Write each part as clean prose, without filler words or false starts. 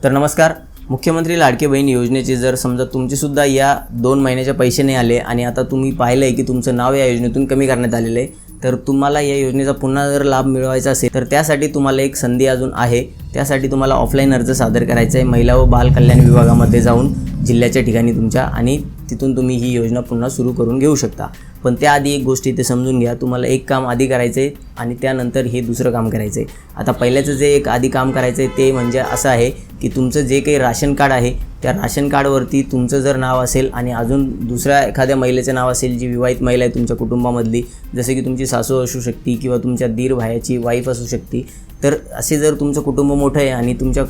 तर नमस्कार. मुख्यमंत्री लाडकी बहीण योजनेचे जर समजा तुमचेसुद्धा या 2 महिन्याचे पैसे नाही आले आणि आता तुम्ही पाहिलं आहे की तुमचं नाव या योजनेतून कमी करण्यात आलेलं आहे, तर तुम्हाला या योजनेचा पुन्हा जर लाभ मिळवायचा असेल तर त्यासाठी तुम्हाला एक संधी अजून आहे. त्यासाठी तुम्हाला ऑफलाईन अर्ज सादर करायचा आहे महिला व बाल कल्याण विभागामध्ये जाऊन जिल्ह्याच्या ठिकाणी तुमच्या, आणि तिथून तुम्ही ही योजना पुन्हा सुरू करून घेऊ शकता. पण त्याआधी एक गोष्ट इथे समजून घ्या. तुम्हाला एक काम आधी करायचं आहे आणि त्यानंतर हे दुसरं काम करायचं आहे. आता पहिल्याचं जे एक आधी काम करायचं आहे ते म्हणजे असं आहे की तुमचं जे काही राशन कार्ड आहे त्या राशन कार्डवरती तुमचं जर नाव असेल आणि अजून दुसऱ्या एखाद्या महिलेचं नाव असेल जी विवाहित महिला आहे तुमच्या कुटुंबामधली, जसे की तुमची सासू असू शकते किंवा तुमच्या दीर भायाची वाईफ असू शकते, तर असे जर तुमचं कुटुंब मोठं आहे आणि तुमच्या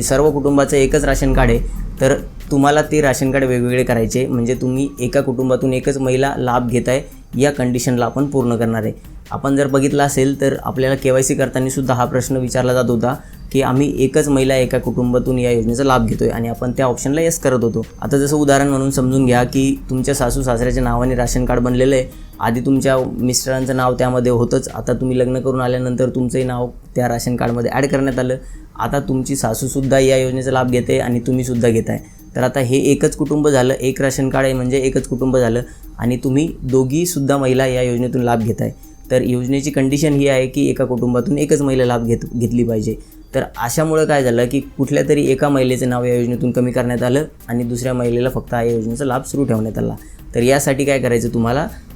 सर्व कुटुंबाचं एकच राशन कार्ड आहे तर तुम्हाला ते राशन कार्ड वेगवेगळे करायचे. म्हणजे तुम्ही एका कुटुंबातून एकच महिला लाभ घेत आहे या कंडिशनला आपण पूर्ण करणार आहे. आपण जर बघितलं असेल तर आपल्याला KYC करताना सुद्धा हा प्रश्न विचारला जात होता की आम्ही एकच महिला एका कुटुंबातून या योजनेचा लाभ घेतोय आणि आपण त्या ऑप्शनला येस करत होतो. आता जसं उदाहरण म्हणून समजून घ्या की तुमच्या सासू सासऱ्याच्या नावाने राशन कार्ड बनलेलं आहे. आधी तुमच्या मिस्टरांचं नाव त्यामध्ये होतंच. आता तुम्ही लग्न करून आल्यानंतर तुमचंही नाव त्या राशन कार्डमध्ये ॲड करण्यात आलं. आता तुमची सासूसुद्धा या योजनेचा लाभ घेते आणि तुम्हीसुद्धा घेताय. तर आता हे एकच कुटुंब झालं. एक राशन कार्ड आहे म्हणजे एकच कुटुंब झालं आणि तुम्ही दोघीसुद्धा महिला या योजनेतून लाभ घेताय. तर योजनेची कंडिशन ही आहे की एका कुटुंबातून एकच महिला लाभ घेतली पाहिजे. तर अशामुळं काय झालं की कुठल्या तरी एका महिलेचं नाव या योजनेतून कमी करण्यात आलं आणि दुसऱ्या महिलेला फक्त या योजनेचा लाभ सुरू ठेवण्यात आला. तर यासाठी काय करायचं,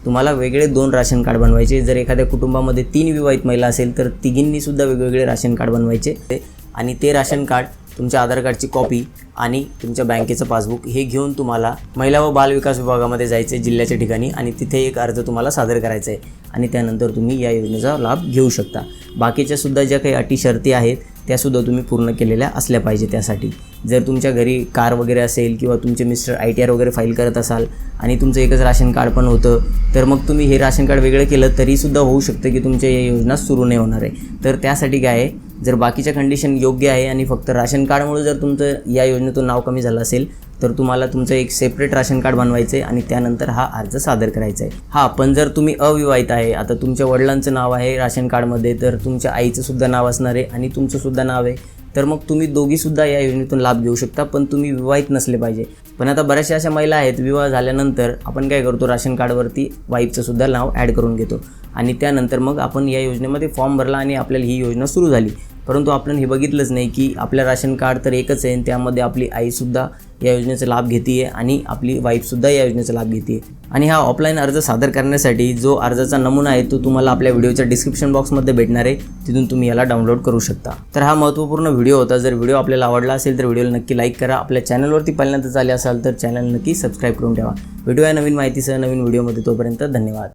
तुम्हाला वेगळे 2 राशन कार्ड बनवायचे. जर एखाद्या कुटुंबामध्ये 3 विवाहित महिला असेल तर तिघींनीसुद्धा वेगवेगळे राशन कार्ड बनवायचे आणि ते राशन कार्ड तुमच्या आधार कार्डची कॉपी आणि तुमच्या बँकेचं पासबुक हे घेऊन तुम्हाला महिला व बाल विकास विभागामध्ये जायचं आहे जिल्ह्याच्या ठिकाणी आणि तिथे एक अर्ज तुम्हाला सादर करायचा आहे आणि त्यानंतर तुम्ही या योजनेचा लाभ घेऊ शकता. बाकीच्यासुद्धा ज्या काही अटी शर्ती आहेत त्यासुद्धा तुम्ही पूर्ण केलेल्या असल्या पाहिजे. त्यासाठी जर तुमच्या घरी कार वगैरे असेल किंवा तुमचे मिस्टर ITR वगैरे फाईल करत असाल आणि तुमचं एकच राशन कार्ड पण होतं तर मग तुम्ही हे राशन कार्ड वेगळं केलं तरीसुद्धा होऊ शकतं की तुमच्या या योजना सुरू नाही होणार आहे. तर त्यासाठी काय आहे, जर बाकीच्या कंडिशन योग्य आहे आणि फक्त राशन कार्डमुळे जर तुमचं या योजनेतून नाव कमी झालं असेल तर तुम्हाला तुमचं एक सेपरेट राशन कार्ड बनवायचं आहे आणि त्यानंतर हा अर्ज सादर करायचा आहे. पण जर तुम्ही अविवाहित आहे, आता तुमच्या वडिलांचं नाव आहे राशन कार्डमध्ये तर तुमच्या आईचंसुद्धा नाव असणार आहे आणि तुमचंसुद्धा नाव आहे, तर मग तुम्ही दोघीसुद्धा या योजनेतून लाभ घेऊ शकता. पण तुम्ही विवाहित नसले पाहिजे. पण आता बऱ्याचशा अशा महिला आहेत विवाह झाल्यानंतर आपण काय करतो, राशन कार्डवरती वाईफचंसुद्धा नाव ॲड करून घेतो आणि त्यानंतर मग आपण या योजनेमध्ये फॉर्म भरला आणि आपल्याला ही योजना सुरू झाली. परंतु आपण हे बघितलंच नाही की आपलं राशन कार्ड तर एकच आहे, त्यामध्ये आपली आईसुद्धा या योजनेचा लाभ घेते आहे आणि आपली वाईफसुद्धा या योजनेचा लाभ घेते आहे. आणि हा ऑफलाईन अर्ज सादर करण्यासाठी जो अर्जाचा नमुना आहे तो तुम्हाला आपल्या व्हिडिओच्या डिस्क्रिप्शन बॉक्समध्ये भेटणार आहे. तिथून तुम्ही याला डाउनलोड करू शकता. तर हा महत्त्वपूर्ण व्हिडिओ होता. जर व्हिडिओ आपल्याला आवडला असेल तर व्हिडिओला नक्की लाईक करा. आपल्या चॅनलवरती पहिल्यांदाच आले असाल तर चॅनल नक्की सबस्क्राईब करून ठेवा. भेटूया नवीन माहितीसह नवीन व्हिडिओमध्ये. तोपर्यंत धन्यवाद.